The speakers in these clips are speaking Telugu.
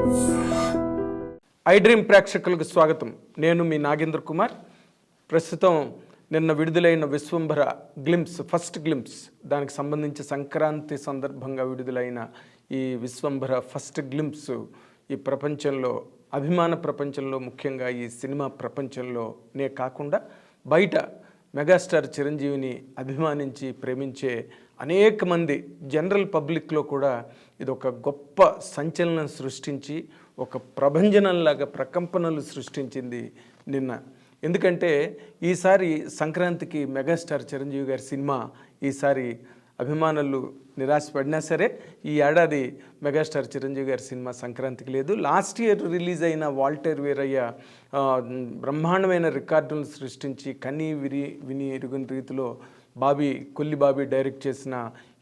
ఐ డ్రీమ్ ప్రేక్షకులకు స్వాగతం. నేను మీ నాగేంద్ర కుమార్. ప్రస్తుతం నిన్న విడుదలైన విశ్వంభర ఫస్ట్ గ్లింప్స్ దానికి సంబంధించి సంక్రాంతి సందర్భంగా విడుదలైన ఈ విశ్వంభర ఫస్ట్ గ్లింప్స్ ఈ ప్రపంచంలో, అభిమాన ప్రపంచంలో, ముఖ్యంగా ఈ సినిమా ప్రపంచంలోనే కాకుండా బయట మెగాస్టార్ చిరంజీవిని అభిమానించి ప్రేమించే అనేక మంది జనరల్ పబ్లిక్లో కూడా ఇది ఒక గొప్ప సంచలనం సృష్టించి ఒక ప్రభంజనంలాగా ప్రకంపనలు సృష్టించింది నిన్న. ఎందుకంటే ఈసారి సంక్రాంతికి మెగాస్టార్ చిరంజీవి గారి సినిమా ఈసారి అభిమానులు నిరాశపడినా సరే ఈ ఏడాది మెగాస్టార్ చిరంజీవి గారి సినిమా సంక్రాంతికి లేదు. లాస్ట్ ఇయర్ రిలీజ్ అయిన వాల్టర్ వీరయ్య బ్రహ్మాండమైన రికార్డులను సృష్టించి కనీ విని ఎరుగని రీతిలో కొల్లి బాబీ డైరెక్ట్ చేసిన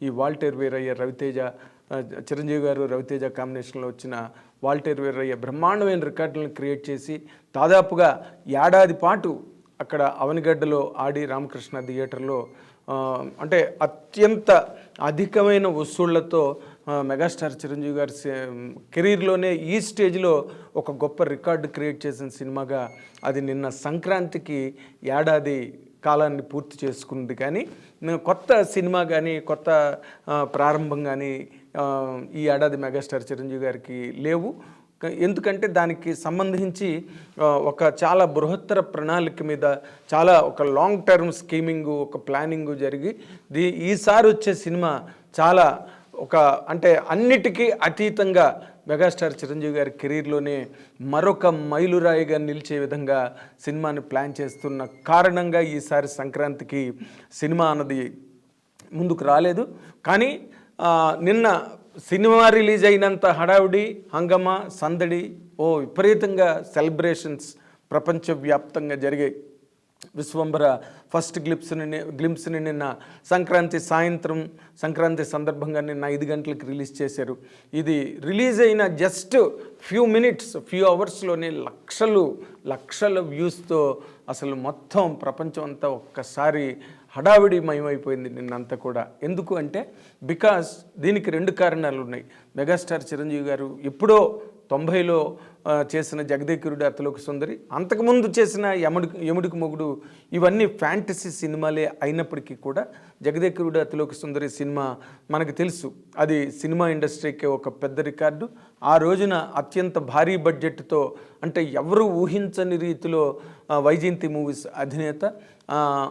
ఈ వాల్టర్ వీరయ్య చిరంజీవి గారు రవితేజ కాంబినేషన్లో వచ్చిన వాల్టర్ వీరయ్య బ్రహ్మాండమైన రికార్డులను క్రియేట్ చేసి దాదాపుగా ఏడాది పాటు అక్కడ అవనిగడ్డలో ఆడి రామకృష్ణ థియేటర్లో అంటే అత్యంత అధికమైన వసూళ్లతో మెగాస్టార్ చిరంజీవి గారి కెరీర్లోనే ఈ స్టేజ్లో ఒక గొప్ప రికార్డు క్రియేట్ చేసిన సినిమాగా అది నిన్న సంక్రాంతికి ఏడాది కాలాన్ని పూర్తి చేసుకుంది. కానీ కొత్త సినిమా కానీ కొత్త ప్రారంభం కానీ ఈ ఏడాది మెగాస్టార్ చిరంజీవి గారికి లేవు. ఎందుకంటే దానికి సంబంధించి ఒక చాలా బృహత్తర ప్రణాళిక మీద చాలా ఒక లాంగ్ టర్మ్ స్కీమింగు, ఒక ప్లానింగు జరిగి ఈసారి వచ్చే సినిమా చాలా అంటే అన్నిటికీ అతీతంగా మెగాస్టార్ చిరంజీవి గారి కెరీర్లోనే మరొక మైలురాయిగా నిలిచే విధంగా సినిమాని ప్లాన్ చేస్తున్న కారణంగా ఈసారి సంక్రాంతికి సినిమా అన్నది ముందుకు రాలేదు. కానీ నిన్న సినిమా రిలీజ్ అయినంత హడావుడి, హంగమా, సందడి, విపరీతంగా సెలబ్రేషన్స్ ప్రపంచవ్యాప్తంగా జరిగాయి. విశ్వంభర ఫస్ట్ గ్లింప్స్ని నిన్న సంక్రాంతి సందర్భంగా నిన్న 5 గంటలకు రిలీజ్ చేశారు. ఇది రిలీజ్ అయిన జస్ట్ ఫ్యూ అవర్స్లోనే లక్షల వ్యూస్తో అసలు మొత్తం ప్రపంచం అంతా ఒక్కసారి హడావిడి మయమైపోయింది నిన్నంతా కూడా. ఎందుకు అంటే బికాస్ దీనికి 2 కారణాలు ఉన్నాయి. మెగాస్టార్ చిరంజీవి గారు ఎప్పుడో 90లో చేసిన జగదేకురుడు అతిలోక సుందరి, అంతకుముందు చేసిన యముడికి మొగుడు, ఇవన్నీ ఫ్యాంటసీ సినిమాలే అయినప్పటికీ కూడా జగదేకురుడు అతిలోక సుందరి సినిమా మనకు తెలుసు, అది సినిమా ఇండస్ట్రీకి ఒక పెద్ద రికార్డు. ఆ రోజున అత్యంత భారీ బడ్జెట్తో, అంటే ఎవరు ఊహించని రీతిలో వైజయంతి మూవీస్ అధినేత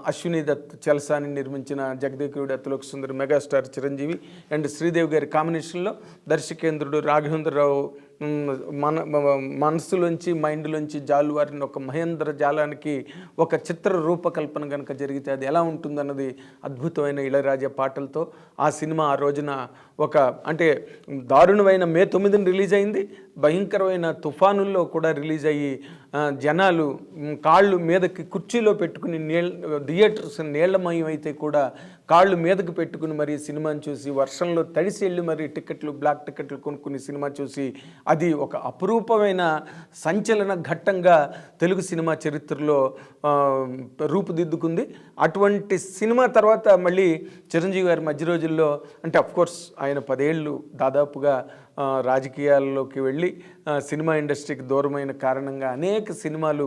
అశ్విని దత్ చలసాని నిర్మించిన జగదేకురుడు అతిలోక సుందరి మెగాస్టార్ చిరంజీవి అండ్ శ్రీదేవి గారి కాంబినేషన్లో దర్శకేంద్రుడు రాఘవేంద్రరావు మనసులోంచి మైండ్లోంచి జాలువారిన ఒక మహేంద్ర జాలానికి ఒక చిత్ర రూపకల్పన కనుక జరిగితే అది ఎలా ఉంటుందన్నది అద్భుతమైన ఇళయరాజా పాటలతో ఆ సినిమా ఆ రోజున అంటే దారుణమైన మే 9న రిలీజ్ అయింది. భయంకరమైన తుఫానుల్లో కూడా రిలీజ్ అయ్యి జనాలు కాళ్ళు మీదకి కుర్చీలో పెట్టుకుని థియేటర్స్ నీళ్లమయం అయితే కూడా కాళ్ళు మీదకి పెట్టుకుని మరి సినిమాని చూసి వర్షంలో తడిసి వెళ్ళి మరి బ్లాక్ టికెట్లు కొనుక్కుని సినిమా చూసి అది ఒక అపురూపమైన సంచలన ఘట్టంగా తెలుగు సినిమా చరిత్రలో రూపుదిద్దుకుంది. అటువంటి సినిమా తర్వాత మళ్ళీ చిరంజీవి గారి మధ్య రోజుల్లో, అంటే అఫ్కోర్స్ ఆయన 10 ఏళ్ళు దాదాపుగా రాజకీయాల్లోకి వెళ్ళి సినిమా ఇండస్ట్రీకి దూరమైన కారణంగా అనేక సినిమాలు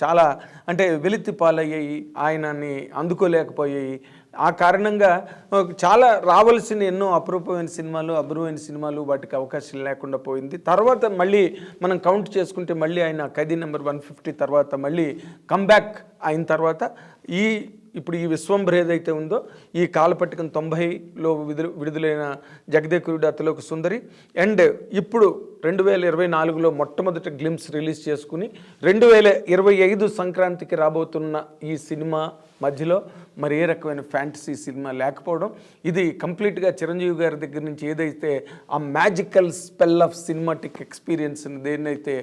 చాలా అంటే వెలితి పాలయ్యాయి, ఆయనని అందుకోలేకపోయాయి. ఆ కారణంగా చాలా రావాల్సిన ఎన్నో అపురూపమైన సినిమాలు వాటికి అవకాశం లేకుండా పోయింది. తర్వాత మళ్ళీ మనం కౌంట్ చేసుకుంటే మళ్ళీ ఆయన ఖైదీ నెంబర్ 150 తర్వాత మళ్ళీ కమ్బ్యాక్ అయిన తర్వాత ఇప్పుడు ఈ విశ్వంభర ఏదైతే ఉందో ఈ కాలపట్టికం 90లో విడుదలైన జగదేకురుడు అతిలోక సుందరి అండ్ ఇప్పుడు 2024లో మొట్టమొదటి గ్లింప్స్ రిలీజ్ చేసుకుని 2025 సంక్రాంతికి రాబోతున్న ఈ సినిమా మధ్యలో మరి ఏ రకమైన ఫ్యాంటసీ సినిమా లేకపోవడం, ఇది కంప్లీట్గా చిరంజీవి గారి దగ్గర నుంచి ఏదైతే ఆ magical spell of cinematic experience దేన్నైతే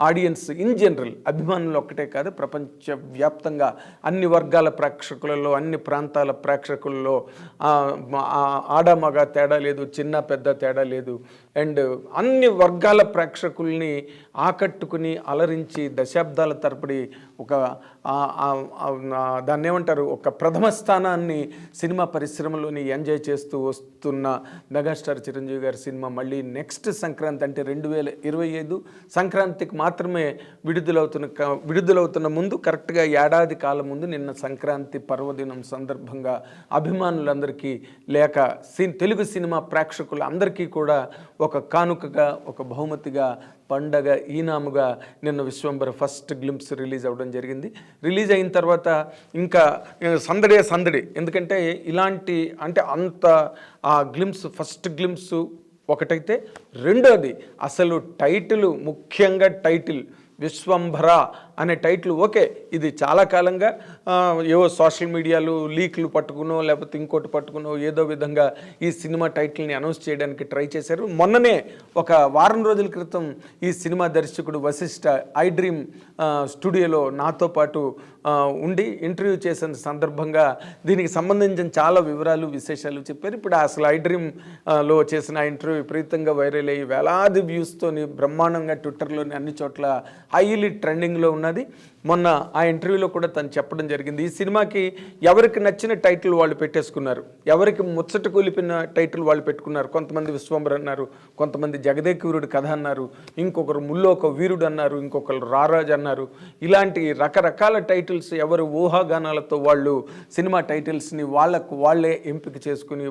ఆడియన్స్ ఇన్ జనరల్ అభిమానులు ఒక్కటే కాదు ప్రపంచవ్యాప్తంగా అన్ని వర్గాల ప్రేక్షకులలో, అన్ని ప్రాంతాల ప్రేక్షకులలో ఆడమగ తేడా లేదు, చిన్న పెద్ద తేడా లేదు, అండ్ అన్ని వర్గాల ప్రేక్షకుల్ని ఆకట్టుకుని అలరించి దశాబ్దాల తరబడి ఒక దాన్ని ఏమంటారు, ఒక ప్రథమ స్థానాన్ని సినిమా పరిశ్రమలోని ఎంజాయ్ చేస్తూ వస్తున్న మెగాస్టార్ చిరంజీవి గారి సినిమా మళ్ళీ నెక్స్ట్ సంక్రాంతి అంటే 2025 సంక్రాంతికి మాత్రమే విడుదలవుతున్న ముందు కరెక్ట్గా ఏడాది కాలం ముందు నిన్న సంక్రాంతి పర్వదినం సందర్భంగా అభిమానులందరికీ లేక తెలుగు సినిమా ప్రేక్షకులందరికీ కూడా ఒక కానుకగా, ఒక బహుమతిగా, పండగ ఈనాముగా నిన్న విశ్వంబర ఫస్ట్ గ్లింప్స్ రిలీజ్ అవ్వడం జరిగింది. రిలీజ్ అయిన తర్వాత ఇంకా సందడి, ఎందుకంటే ఇలాంటి అంటే అంత ఆ గ్లింప్స్ ఫస్ట్ గ్లింప్స్ ఒకటైతే, రెండోది అసలు టైటిల్, ముఖ్యంగా టైటిల్ విశ్వంభర అనే టైటిల్. ఓకే, ఇది చాలా కాలంగా ఏవో సోషల్ మీడియాలు లీక్లు పట్టుకునో లేకపోతే ఇంకోటి పట్టుకునో ఏదో విధంగా ఈ సినిమా టైటిల్ని అనౌన్స్ చేయడానికి ట్రై చేశారు. మొన్ననే ఒక వారం రోజుల క్రితం ఈ సినిమా దర్శకుడు వశిష్ఠ ఐ డ్రీమ్ స్టూడియోలో నాతో పాటు ఉండి ఇంటర్వ్యూ చేసిన సందర్భంగా దీనికి సంబంధించిన చాలా వివరాలు, విశేషాలు చెప్పారు. ఇప్పుడు అసలు ఐ డ్రీమ్లో చేసిన ఇంటర్వ్యూ విపరీతంగా వైరల్ అయ్యి వేలాది వ్యూస్తోని బ్రహ్మాండంగా ట్విట్టర్లోని అన్ని చోట్ల హైలీ ట్రెండింగ్లో ఉన్నది. మొన్న ఆ ఇంటర్వ్యూలో కూడా తను చెప్పడం జరిగింది, ఈ సినిమాకి ఎవరికి నచ్చిన టైటిల్ వాళ్ళు పెట్టేసుకున్నారు, ఎవరికి ముచ్చట కూలిపిన టైటిల్ వాళ్ళు పెట్టుకున్నారు. కొంతమంది విశ్వంబర్ అన్నారు, కొంతమంది జగదేకవీరుడి కథ అన్నారు, ఇంకొకరు ముల్లోక వీరుడు అన్నారు, ఇంకొకరు రారాజ్ అన్నారు. ఇలాంటి రకరకాల టైటిల్స్ ఎవరు ఊహాగానాలతో వాళ్ళు సినిమా టైటిల్స్ని వాళ్ళే ఎంపిక చేసుకుని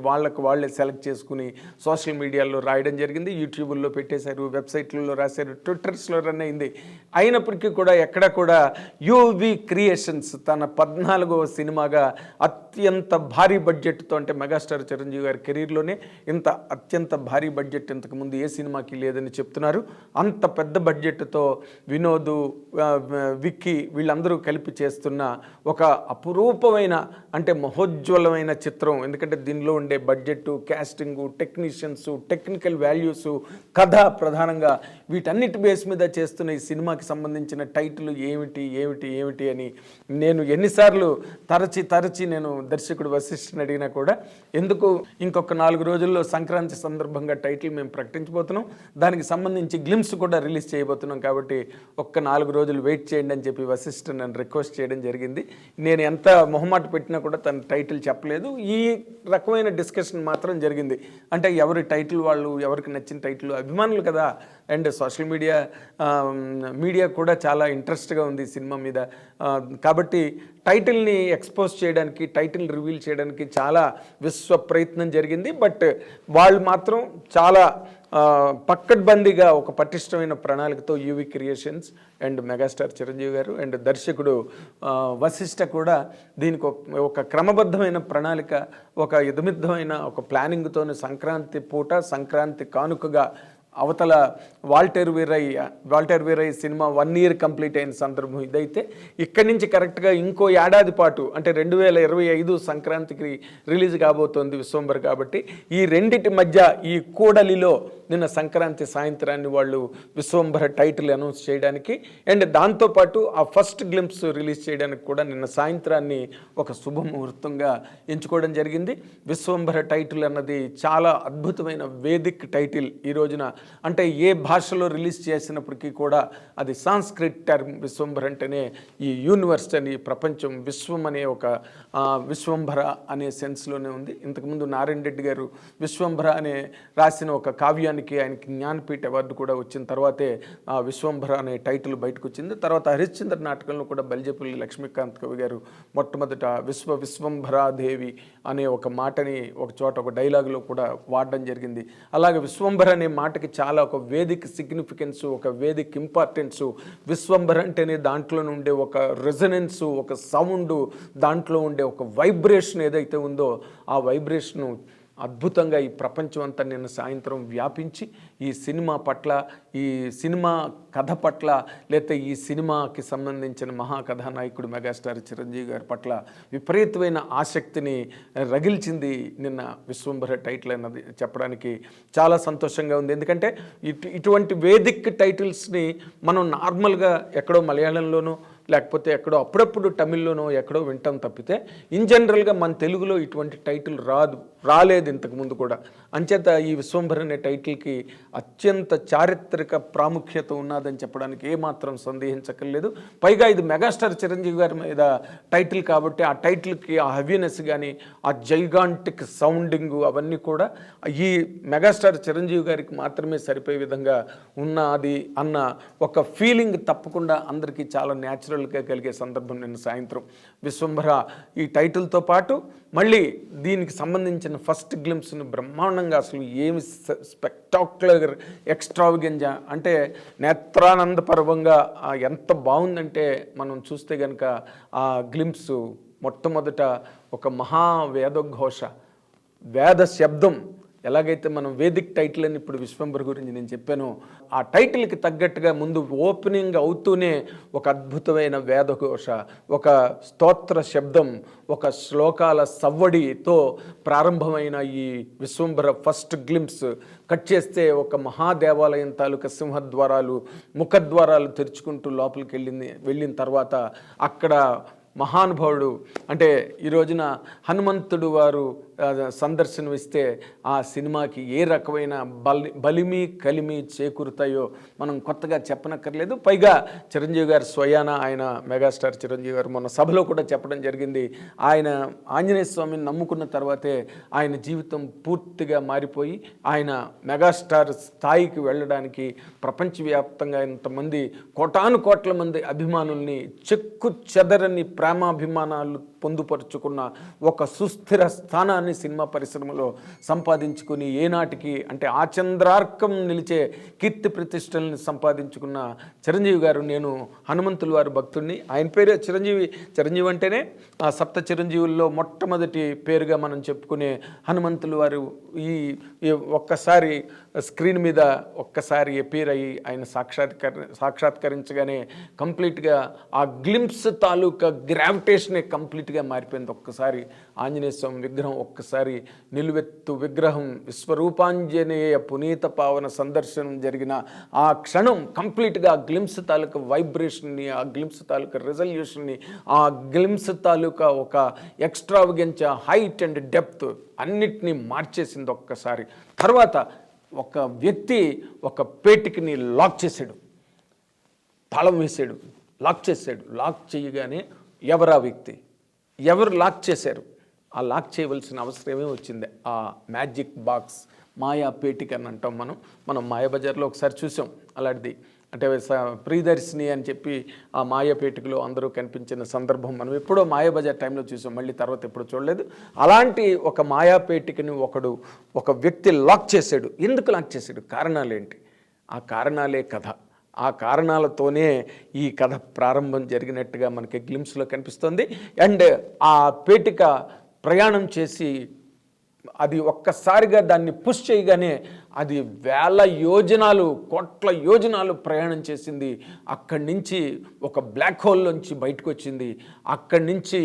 వాళ్ళే సెలెక్ట్ చేసుకుని సోషల్ మీడియాలో రాయడం జరిగింది. యూట్యూబ్లో పెట్టేశారు, వెబ్సైట్లలో రాశారు, ట్విట్టర్స్లో రన్ అయింది. అయినప్పటికీ కూడా ఎక్కడ కూడా యూవి క్రియేషన్స్ తన 14వ సినిమాగా అత్యంత భారీ బడ్జెట్తో, అంటే మెగాస్టార్ చిరంజీవి గారి కెరీర్లోనే ఇంత అత్యంత భారీ బడ్జెట్ ఇంతకుముందు ఏ సినిమాకి లేదని చెప్తున్నారు. అంత పెద్ద బడ్జెట్తో వినోద్, విక్కీ వీళ్ళందరూ కలిపి చేస్తున్న ఒక అపురూపమైన, అంటే మహోజ్వలమైన చిత్రం. ఎందుకంటే దీనిలో ఉండే బడ్జెట్, క్యాస్టింగు, టెక్నీషియన్స్, టెక్నికల్ వాల్యూస్, కథ ప్రధానంగా వీటన్నిటి బేస్ మీద చేస్తున్న ఈ సినిమాకి సంబంధించిన టైటిల్ ఏమిటి అని నేను ఎన్నిసార్లు తరచి నేను దర్శకుడు వశిష్ఠని అడిగినా కూడా, ఎందుకు ఇంకొక 4 రోజుల్లో సంక్రాంతి సందర్భంగా టైటిల్ మేము ప్రకటించబోతున్నాం, దానికి సంబంధించి గ్లిమ్స్ కూడా రిలీజ్ చేయబోతున్నాం, కాబట్టి ఒక్క 4 రోజులు వెయిట్ చేయండి అని చెప్పి వశిష్ఠ నన్ను రిక్వెస్ట్ చేయడం జరిగింది. నేను ఎంత మొహమాట పెట్టినా కూడా తన టైటిల్ చెప్పలేదు. ఈ రకమైన డిస్కషన్ మాత్రం జరిగింది. అంటే ఎవరి టైటిల్ వాళ్ళు, ఎవరికి నచ్చిన టైటిల్, అభిమానులు కదా, అండ్ సోషల్ మీడియా కూడా చాలా ఇంట్రెస్ట్గా ఉంది సినిమా మీద. కాబట్టి టైటిల్ని ఎక్స్పోజ్ చేయడానికి, టైటిల్ రివీల్ చేయడానికి చాలా విశ్వ ప్రయత్నం జరిగింది. బట్ వాళ్ళు మాత్రం చాలా పక్కడ్బందీగా ఒక పటిష్టమైన ప్రణాళికతో UV creations and megastar Chiranjeevi గారు అండ్ దర్శకుడు వశిష్ఠ కూడా దీనికి ఒక క్రమబద్ధమైన ప్రణాళిక, ఒక ఇదమిద్దమైన ఒక ప్లానింగ్తోనే సంక్రాంతి పూట సంక్రాంతి కానుకగా అవతల Waltair Veerayya cinema 1 year complete అయిన సందర్భం ఇదైతే, ఇక్కడి నుంచి కరెక్ట్గా ఇంకో ఏడాది పాటు అంటే 2025 సంక్రాంతికి రిలీజ్ కాబోతోంది విశ్వంబర్. కాబట్టి ఈ రెండిటి మధ్య ఈ కూడలిలో నిన్న సంక్రాంతి సాయంత్రాన్ని వాళ్ళు విశ్వంబర టైటిల్ అనౌన్స్ చేయడానికి అండ్ దాంతోపాటు ఆ ఫస్ట్ గ్లింప్స్ రిలీజ్ చేయడానికి కూడా నిన్న సాయంత్రాన్ని ఒక శుభముహూర్తంగా ఎంచుకోవడం జరిగింది. విశ్వంబర టైటిల్ అన్నది చాలా అద్భుతమైన వేదిక్ టైటిల్. ఈ రోజున అంటే ఏ భాషలో రిలీజ్ చేసినప్పటికీ కూడా అది సాంస్క్రిట్ టర్మ్. విశ్వంబర అంటేనే ఈ యూనివర్స్ అని, ప్రపంచం, విశ్వం అనే ఒక విశ్వంభర అనే సెన్స్లోనే ఉంది. ఇంతకుముందు నారాయణ రెడ్డి గారు విశ్వంభర అనే రాసిన ఒక కావ్యానికి ఆయనకి జ్ఞానపీఠ అవార్డు కూడా వచ్చిన తర్వాతే విశ్వంభర అనే టైటిల్ బయటకు వచ్చింది. తర్వాత హరిశ్చంద్ర నాటకంలో కూడా బల్జేపల్లి లక్ష్మీకాంత్ కవి గారు మొట్టమొదట విశ్వంభరాదేవి అనే ఒక మాటని ఒక చోట ఒక డైలాగులో కూడా వాడడం జరిగింది. అలాగే విశ్వంభర అనే మాటకి చాలా ఒక వేదిక సిగ్నిఫికెన్సు, ఒక వేదిక ఇంపార్టెన్సు. విశ్వంభర అంటేనే దాంట్లో ఉండే ఒక రెజనెన్సు, ఒక సౌండ్, దాంట్లో ఉండే ఒక వైబ్రేషన్ ఏదైతే ఉందో ఆ వైబ్రేషను అద్భుతంగా ఈ ప్రపంచం అంతా నిన్న సాయంత్రం వ్యాపించి ఈ సినిమా పట్ల, ఈ సినిమా కథ పట్ల, లేకపోతే ఈ సినిమాకి సంబంధించిన మహాకథానాయకుడు మెగాస్టార్ చిరంజీవి గారి పట్ల విపరీతమైన ఆసక్తిని రగిల్చింది నిన్న విశ్వంభర టైటిల్ అన్నది చెప్పడానికి చాలా సంతోషంగా ఉంది. ఎందుకంటే ఇటువంటి వేదిక్ టైటిల్స్ని మనం నార్మల్గా ఎక్కడో మలయాళంలోనూ లేకపోతే ఎక్కడో అప్పుడప్పుడు తమిళ్లోనో ఎక్కడో వింటాం తప్పితే ఇన్ జనరల్గా మన తెలుగులో ఇటువంటి టైటిల్ రాలేదు ఇంతకుముందు కూడా. అంచేత ఈ విశ్వంభర అనే టైటిల్కి అత్యంత చారిత్రక ప్రాముఖ్యత ఉన్నదని చెప్పడానికి ఏమాత్రం సందేహించక్కర్లేదు. పైగా ఇది మెగాస్టార్ చిరంజీవి గారి మీద టైటిల్ కాబట్టి ఆ టైటిల్కి ఆ హెవీనెస్ కానీ ఆ జైగాంటిక్ సౌండింగ్ అవన్నీ కూడా ఈ మెగాస్టార్ చిరంజీవి గారికి మాత్రమే సరిపోయే విధంగా ఉన్నది అన్న ఒక ఫీలింగ్ తప్పకుండా అందరికీ చాలా న్యాచురల్గా కలిగే సందర్భం నిన్న సాయంత్రం. విశ్వంభర ఈ టైటిల్తో పాటు మళ్ళీ దీనికి సంబంధించిన ఫస్ట్ గ్లింప్స్ని బ్రహ్మాండంగా అసలు ఏమి స్పెక్టాక్యులర్ ఎక్స్ట్రావిగెంజా అంటే నేత్రానందపర్వంగా ఎంత బాగుందంటే మనం చూస్తే కనుక ఆ గ్లింప్స్ మొట్టమొదట ఒక మహావేదఘోష వేద శబ్దం ఎలాగైతే మనం వేదిక్ టైటిల్ అని ఇప్పుడు విశ్వంభర గురించి నేను చెప్పాను, ఆ టైటిల్కి తగ్గట్టుగా ముందు ఓపెనింగ్ అవుతూనే ఒక అద్భుతమైన వేదఘోష, ఒక స్తోత్ర శబ్దం, ఒక శ్లోకాల సవ్వడితో ప్రారంభమైన ఈ విశ్వంభర ఫస్ట్ గ్లింప్స్ కట్ చేస్తే ఒక మహాదేవాలయం తాలూకా సింహద్వారాలు ముఖద్వారాలు తెరుచుకుంటూ లోపలికి వెళ్ళిన తర్వాత అక్కడ మహానుభావుడు అంటే ఈ రోజున హనుమంతుడు వారు సందర్శనం ఇస్తే ఆ సినిమాకి ఏ రకమైన బలిమి కలిమి చేకూరుతాయో మనం కొత్తగా చెప్పనక్కర్లేదు. పైగా చిరంజీవి గారు స్వయాన ఆయన మెగాస్టార్ చిరంజీవి గారు మొన్న సభలో కూడా చెప్పడం జరిగింది, ఆయన ఆంజనేయ స్వామిని నమ్ముకున్న తర్వాతే ఆయన జీవితం పూర్తిగా మారిపోయి ఆయన మెగాస్టార్ స్థాయికి వెళ్ళడానికి ప్రపంచవ్యాప్తంగా ఇంతమంది కోటాను కోట్ల మంది అభిమానుల్ని చెక్కు చెదరని ప్రేమాభిమానాలు పొందుపరుచుకున్న ఒక సుస్థిర స్థానాన్ని సినిమా పరిశ్రమలో సంపాదించుకుని ఏనాటికి అంటే ఆచంద్రార్కం నిలిచే కీర్తి ప్రతిష్టల్ని సంపాదించుకున్న చిరంజీవి గారు, నేను హనుమంతుల వారి భక్తుడిని. ఆయన పేరే చిరంజీవి అంటేనే ఆ సప్త చిరంజీవుల్లో మొట్టమొదటి పేరుగా మనం చెప్పుకునే హనుమంతుల వారు ఈ ఒక్కసారి స్క్రీన్ మీద ఒక్కసారి అపీర్ అయ్యి ఆయన సాక్షాత్కరించగానే కంప్లీట్గా ఆ గ్లింప్స్ తాలూకా గ్రావిటేషనే కంప్లీట్గా మారిపోయింది. ఒక్కసారి ఆంజనేయ స్వామి విగ్రహం, ఒక్కసారి నిలువెత్తు విగ్రహం, విశ్వరూపాంజనేయ పునీత పావన సందర్శనం జరిగిన ఆ క్షణం కంప్లీట్గా ఆ గ్లింప్స్ తాలూకా వైబ్రేషన్ని, ఆ గ్లింప్స్ తాలూకా రిజల్యూషన్ని, ఆ గ్లింప్స్ తాలూకా ఒక ఎక్స్ట్రావగెన్స్ హైట్ అండ్ డెప్త్ అన్నిటినీ మార్చేసింది ఒక్కసారి. తర్వాత ఒక వ్యక్తి ఒక పేటికని లాక్ చేశాడు, తాళం వేసాడు, లాక్ చేశాడు. లాక్ చేయగానే ఎవరా వ్యక్తి, ఎవరు లాక్ చేశారు? ఆ లాక్ చేయవలసిన అవసరమే వచ్చింది. ఆ మ్యాజిక్ బాక్స్, మాయా పేటిక అని అంటాం మనం మాయాబజార్లో ఒకసారి చూసాం అలాంటిది. అంటే ప్రియదర్శిని అని చెప్పి ఆ మాయాపేటికలో అందరూ కనిపించిన సందర్భం మనం ఎప్పుడో మాయాబజార్ టైంలో చూసాం, మళ్ళీ తర్వాత ఎప్పుడు చూడలేదు. అలాంటి ఒక మాయాపేటికని ఒక వ్యక్తి లాక్ చేశాడు. ఎందుకు లాక్ చేశాడు? కారణాలేంటి? ఆ కారణాలే కథ. ఆ కారణాలతోనే ఈ కథ ప్రారంభం జరిగినట్టుగా మనకి గ్లింప్స్లో కనిపిస్తుంది. అండ్ ఆ పేటిక ప్రయాణం చేసి అది ఒక్కసారిగా దాన్ని పుష్ చేయగానే అది వేల యోజనాలు, కోట్ల యోజనాలు ప్రయాణం చేసింది. అక్కడి నుంచి ఒక బ్లాక్ హోల్ నుంచి బయటకు వచ్చింది. అక్కడి నుంచి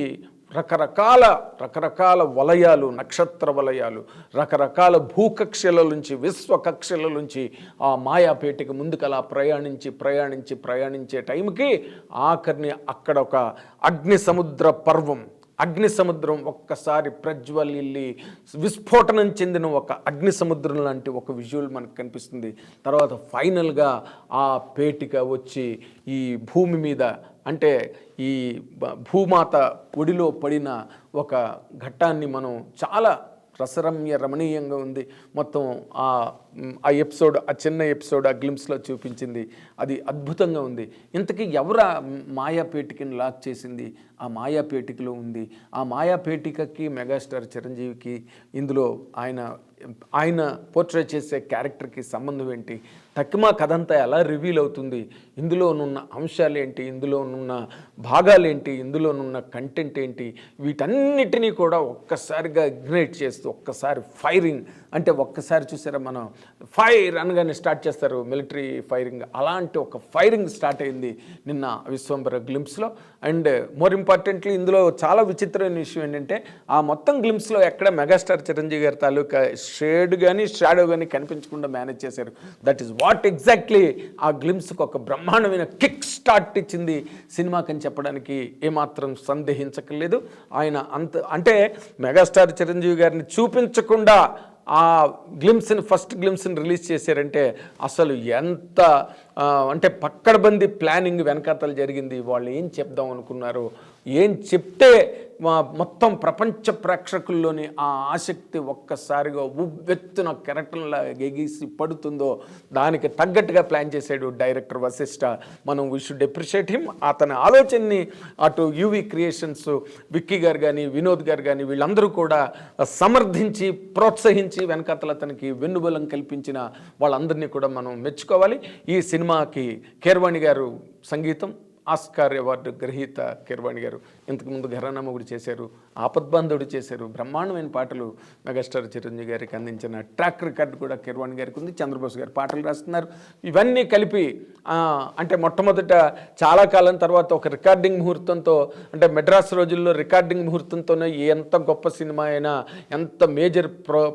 రకరకాల వలయాలు, నక్షత్ర వలయాలు, రకరకాల భూకక్షల నుంచి, విశ్వకక్షల నుంచి ఆ మాయాపేటిక ముందుకు అలా ప్రయాణించే టైంకి ఆఖరిని అక్కడ ఒక అగ్ని సముద్రం ఒక్కసారి ప్రజ్వలిల్లి విస్ఫోటనం చెందిన ఒక అగ్ని సముద్రం లాంటి ఒక విజువల్ మనకు కనిపిస్తుంది. తర్వాత ఫైనల్గా ఆ పేటిక వచ్చి ఈ భూమి మీద అంటే ఈ భూమాత ఒడిలో పడిన ఒక ఘట్టాన్ని మనం చాలా రమణీయంగా ఉంది. మొత్తం ఆ ఎపిసోడ్, ఆ చిన్న ఎపిసోడ్ ఆ గ్లింప్స్లో చూపించింది. అది అద్భుతంగా ఉంది. ఇంతకీ ఎవరా మాయాపేటికని లాక్ చేసింది? ఆ మాయాపేటికలో ఉంది. ఆ మాయాపేటికకి మెగాస్టార్ చిరంజీవికి ఇందులో ఆయన పోర్ట్రే చేసే క్యారెక్టర్కి సంబంధం ఏంటి? తక్కిమా కథంతా ఎలా రివీల్ అవుతుంది? ఇందులోనున్న అంశాలేంటి, ఇందులోనున్న భాగాలేంటి, ఇందులోనున్న కంటెంట్ ఏంటి? వీటన్నిటినీ కూడా ఒక్కసారిగా ఇగ్నైట్ చేస్తూ ఒక్కసారి ఫైరింగ్ అంటే ఒక్కసారి చూసారా మనం ఫైర్ అనగానే స్టార్ట్ చేస్తారు మిలిటరీ ఫైరింగ్, అలాంటి ఒక ఫైరింగ్ స్టార్ట్ అయింది నిన్న విశ్వంభర గ్లింప్స్లో. అండ్ మోర్ ఇంపార్టెంట్లీ ఇందులో చాలా విచిత్రమైన విషయం ఏంటంటే ఆ మొత్తం గ్లింప్స్లో ఎక్కడ మెగాస్టార్ చిరంజీవి గారి తాలూకా షేడ్ కానీ షాడో కానీ కనిపించకుండా మేనేజ్ చేశారు. దట్ ఈస్ వాట్ ఎగ్జాక్ట్లీ ఆ గ్లిమ్స్కి ఒక బ్రహ్మాండమైన కిక్ స్టార్ట్ ఇచ్చింది సినిమాకని చెప్పడానికి ఏమాత్రం సందేహించక్కర్లేదు. ఆయన అంటే మెగాస్టార్ చిరంజీవి గారిని చూపించకుండా ఆ ఫస్ట్ గ్లిమ్స్ని రిలీజ్ చేశారంటే అసలు ఎంత అంటే పక్కడబంది ప్లానింగ్ వెనకాతలు జరిగింది. వాళ్ళు ఏం చెప్దాం అనుకున్నారు, ఏం చెప్తే మొత్తం ప్రపంచ ప్రేక్షకుల్లోని ఆ ఆసక్తి ఒక్కసారిగా ఉవ్వెత్తున కెరటంలా ఎగిసి పడుతుందో దానికి తగ్గట్టుగా ప్లాన్ చేశాడు డైరెక్టర్ వశిష్ఠ. మనం వీ షుడ్ అప్రిషియేట్ హిమ్. అతని ఆలోచనని అటు యూవి క్రియేషన్స్ విక్కీ గారు కానీ వినోద్ గారు కానీ వీళ్ళందరూ కూడా సమర్థించి ప్రోత్సహించి వెనకాతల అతనికి వెన్నుబలం కల్పించిన వాళ్ళందరినీ కూడా మనం మెచ్చుకోవాలి. ఈ సినిమాకి కీరవాణి గారు సంగీతం, ఆస్కార్ అవార్డు గ్రహీత కీరవాణి గారు ఇంతకుముందు ఘరానా మొగుడు చేశారు, ఆపద్బాంధవుడు చేశారు. బ్రహ్మాండమైన పాటలు మెగాస్టార్ చిరంజీవి గారికి అందించిన ట్రాక్ రికార్డు కూడా కీరవాణి గారికి ఉంది. చంద్రబోస్ గారు పాటలు రాస్తున్నారు. ఇవన్నీ కలిపి అంటే మొట్టమొదట చాలా కాలం తర్వాత ఒక రికార్డింగ్ ముహూర్తంతో, అంటే మెడ్రాస్ రోజుల్లో రికార్డింగ్ ముహూర్తంతోనే ఎంత గొప్ప సినిమా అయినా ఎంత మేజర్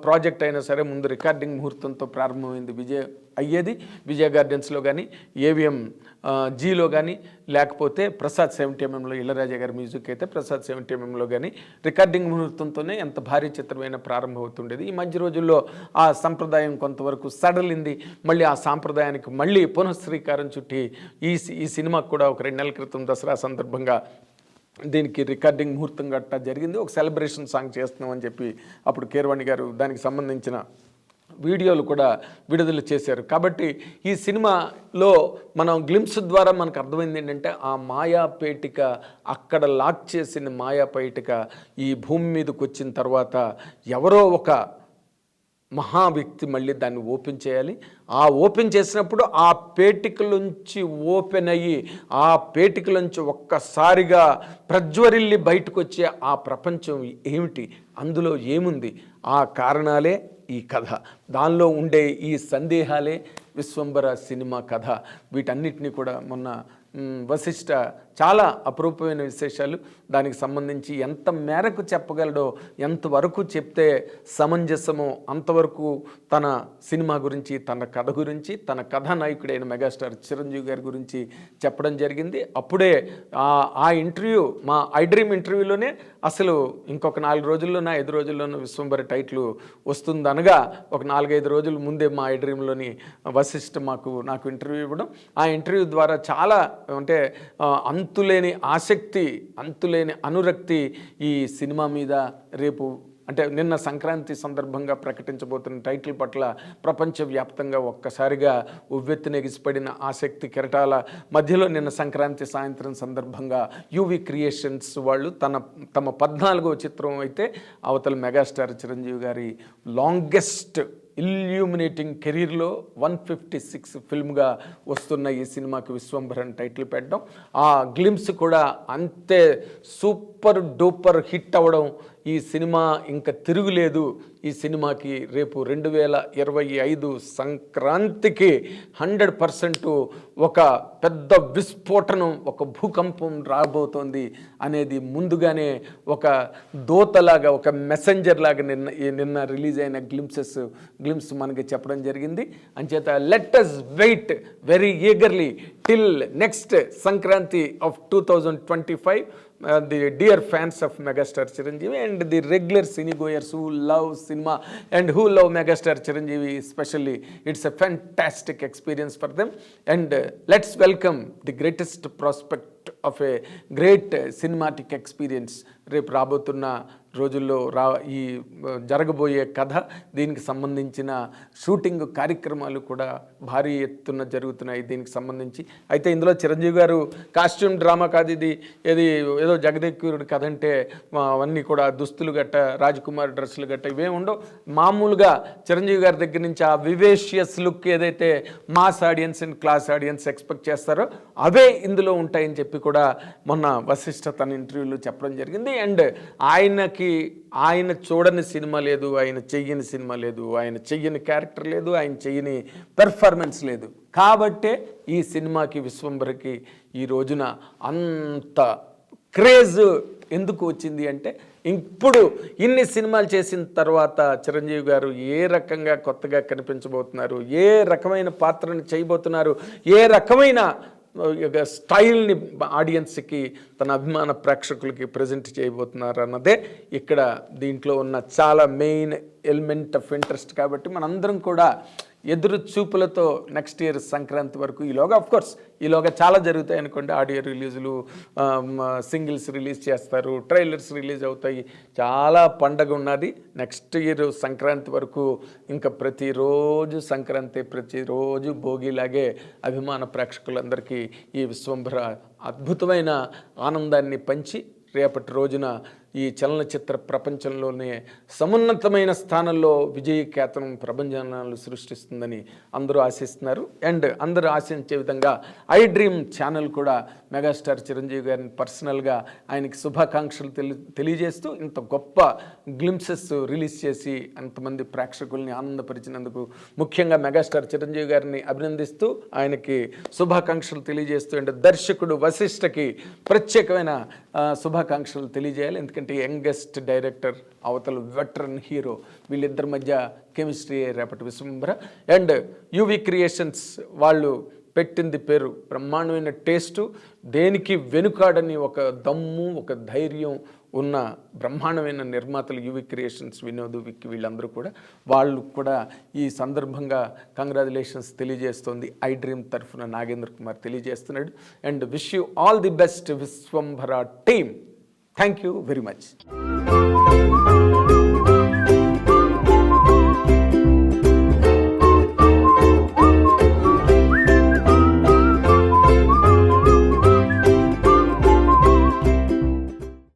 ప్రాజెక్ట్ అయినా సరే ముందు రికార్డింగ్ ముహూర్తంతో ప్రారంభమైంది విజయ గార్డెన్స్లో కానీ ఏవిఎం జీలో కానీ లేకపోతే ప్రసాద్ 70mm ఇళరాజా గారి మ్యూజిక్ అయితే ప్రసాద్ 70mm కానీ రికార్డింగ్ ముహూర్తంతోనే ఎంత భారీ చిత్రమైన ప్రారంభం అవుతుండేది. ఈ మధ్య రోజుల్లో ఆ సంప్రదాయం కొంతవరకు సడలింది. మళ్ళీ ఆ సాంప్రదాయానికి మళ్ళీ పునఃశ్రీకారం చుట్టి ఈ సినిమాకు కూడా ఒక 2 నెలల క్రితం దసరా సందర్భంగా దీనికి రికార్డింగ్ ముహూర్తం గట్టా జరిగింది. ఒక సెలబ్రేషన్ సాంగ్ చేస్తున్నామని చెప్పి అప్పుడు కీరవాణి గారు దానికి సంబంధించిన వీడియోలు కూడా విడుదల చేశారు. కాబట్టి ఈ సినిమాలో మనం గ్లిమ్స్ ద్వారా మనకు అర్థమైంది ఏంటంటే ఆ మాయాపేటిక, అక్కడ లాక్ చేసిన మాయాపేటిక ఈ భూమి మీదకి వచ్చిన తర్వాత ఎవరో ఒక మహా వ్యక్తి మళ్ళీ దాన్ని ఓపెన్ చేయాలి. ఆ ఓపెన్ చేసినప్పుడు ఆ పేటికలోంచి ఓపెన్ అయ్యి ఆ పేటికలోంచి ఒక్కసారిగా ప్రజ్వరిల్లి బయటకు వచ్చే ఆ ప్రపంచం ఏమిటి, అందులో ఏముంది, ఆ కారణాలే ఈ కథ, దానిలో ఉండే ఈ సందేహాలే విశ్వంబర సినిమా కథ. వీటన్నిటినీ కూడా మొన్న వశిష్ఠ చాలా అపరూపమైన విశేషాలు దానికి సంబంధించి ఎంత మేరకు చెప్పగలడో, ఎంతవరకు చెప్తే సమంజసమో అంతవరకు తన సినిమా గురించి, తన కథ గురించి, తన కథానాయకుడైన మెగాస్టార్ చిరంజీవి గారి గురించి చెప్పడం జరిగింది. అప్పుడే ఆ ఇంటర్వ్యూ, మా ఐ డ్రీమ్ ఇంటర్వ్యూలోనే అసలు ఇంకొక 4 రోజుల్లోనో 5 రోజుల్లోనో విశ్వంబర టైటిల్ వస్తుందనగా ఒక 4-5 రోజుల ముందే మా ఐ డ్రీమ్లోని వశిష్ఠ నాకు ఇంటర్వ్యూ ఇవ్వడం, ఆ ఇంటర్వ్యూ ద్వారా చాలా అంటే అంతులేని ఆసక్తి, అంతులేని అనురక్తి ఈ సినిమా మీద రేపు అంటే నిన్న సంక్రాంతి సందర్భంగా ప్రకటించబోతున్న టైటిల్ పట్ల ప్రపంచవ్యాప్తంగా ఒక్కసారిగా ఉవ్వెత్తున ఎగిసిపడిన ఆసక్తి కెరటాల మధ్యలో నిన్న సంక్రాంతి సాయంత్రం సందర్భంగా యూవి క్రియేషన్స్ వాళ్ళు తమ 14వ చిత్రం అయితే అవతల మెగాస్టార్ చిరంజీవి గారి లాంగెస్ట్ ఇల్యూమినేటింగ్ కెరీర్లో 156 ఫిల్మ్గా వస్తున్న ఈ సినిమాకి విశ్వంభరన్ టైటిల్ పెట్టడం, ఆ గ్లిమ్స్ కూడా అంతే సూపర్ డూపర్ హిట్ అవ్వడం, ఈ సినిమా ఇంకా తిరుగులేదు. ఈ సినిమాకి రేపు 2025 సంక్రాంతికి 100% ఒక పెద్ద విస్ఫోటనం, ఒక భూకంపం రాబోతోంది అనేది ముందుగానే ఒక దోతలాగా, ఒక మెసెంజర్ లాగా నిన్న రిలీజ్ అయిన గ్లిమ్స్ మనకి చెప్పడం జరిగింది. అంచేత let us weight very eagerly till next Sankranti of 2025. The dear fans of Megastar Chiranjeevi and the regular cinegoers who love cinema and who love Megastar Chiranjeevi especially, it's a fantastic experience for them. And let's welcome the greatest prospect of a great cinematic experience. రేపు రాబోతున్న రోజుల్లో ఈ జరగబోయే కథ, దీనికి సంబంధించిన షూటింగ్ కార్యక్రమాలు కూడా భారీ ఎత్తున జరుగుతున్నాయి దీనికి సంబంధించి. అయితే ఇందులో చిరంజీవి గారు కాస్ట్యూమ్ డ్రామా కాదు ఇది, ఏదో జగదేక్కురుడి కథ అంటే అవన్నీ కూడా దుస్తులు గట్ట, రాజకుమార్ డ్రెస్సులు గట్ట ఇవే ఉండవు. మామూలుగా చిరంజీవి గారి దగ్గర నుంచి ఆ వివేషియస్ లుక్ ఏదైతే mass audience and class audience expect చేస్తారో అవే ఇందులో ఉంటాయని చెప్పి కూడా మొన్న వశిష్ఠ తన ఇంటర్వ్యూలో చెప్పడం జరిగింది. అండ్ ఆయన చూడని సినిమా లేదు, ఆయన చెయ్యని సినిమా లేదు, ఆయన చెయ్యని క్యారెక్టర్ లేదు, ఆయన చెయ్యని పెర్ఫార్మెన్స్ లేదు. కాబట్టే ఈ సినిమాకి విశ్వంభరకి ఈ రోజున అంత క్రేజ్ ఎందుకు వచ్చింది అంటే ఇప్పుడు ఇన్ని సినిమాలు చేసిన తర్వాత చిరంజీవి గారు ఏ రకంగా కొత్తగా కనిపించబోతున్నారు, ఏ రకమైన పాత్రను చేయబోతున్నారు, ఏ రకమైన స్టైల్ని ఆడియన్స్కి తన అభిమాన ప్రేక్షకులకి ప్రజెంట్ చేయబోతున్నారు అన్నదే ఇక్కడ దీంట్లో ఉన్న చాలా మెయిన్ ఎలిమెంట్ ఆఫ్ ఇంట్రెస్ట్. కాబట్టి మనందరం కూడా ఎదురు చూపులతో నెక్స్ట్ ఇయర్ సంక్రాంతి వరకు ఈలోగా చాలా జరుగుతాయి అనుకోండి. ఆడియో రిలీజులు, సింగిల్స్ రిలీజ్ చేస్తారు, ట్రైలర్స్ రిలీజ్ అవుతాయి, చాలా పండగ ఉన్నది. నెక్స్ట్ ఇయర్ సంక్రాంతి వరకు ఇంకా ప్రతిరోజు సంక్రాంతి, ప్రతిరోజు భోగిలాగే అభిమాన ప్రేక్షకులందరికీ ఈ విశ్వంభర అద్భుతమైన ఆనందాన్ని పంచి రేపటి రోజున ఈ చలనచిత్ర ప్రపంచంలోనే సమున్నతమైన స్థానంలో విజయకేతనం ప్రభంజనాలు సృష్టిస్తుందని అందరూ ఆశిస్తున్నారు. అండ్ అందరూ ఆశించే విధంగా ఐ డ్రీమ్ ఛానల్ కూడా మెగాస్టార్ చిరంజీవి గారిని పర్సనల్గా ఆయనకి శుభాకాంక్షలు తెలియజేస్తూ ఇంత గొప్ప గ్లింప్సెస్ రిలీజ్ చేసి అంతమంది ప్రేక్షకుల్ని ఆనందపరిచినందుకు ముఖ్యంగా మెగాస్టార్ చిరంజీవి గారిని అభినందిస్తూ ఆయనకి శుభాకాంక్షలు తెలియజేస్తూ అండ్ దర్శకుడు వశిష్ఠకి ప్రత్యేకమైన శుభాకాంక్షలు తెలియజేయాలి. ఎందుకంటే యంగెస్ట్ డైరెక్టర్ అవతల వెటరన్ హీరో, వీళ్ళిద్దరి మధ్య కెమిస్ట్రీ రేపటి విశ్వంభర. అండ్ యువి క్రియేషన్స్ వాళ్ళు పెట్టింది పేరు బ్రహ్మాండమైన టేస్టు, దేనికి వెనుకాడని ఒక దమ్ము, ఒక ధైర్యం ఉన్న బ్రహ్మాండమైన నిర్మాతలు యువి క్రియేషన్స్, వినోద్, విక్కి, వీళ్ళందరూ కూడా వాళ్ళు కూడా ఈ సందర్భంగా కంగ్రాచులేషన్స్ తెలియజేస్తోంది ఐ డ్రీమ్ తరఫున నాగేంద్ర కుమార్ తెలియజేస్తున్నాడు. And wish you all the best Vishwambhara team. Thank you very much.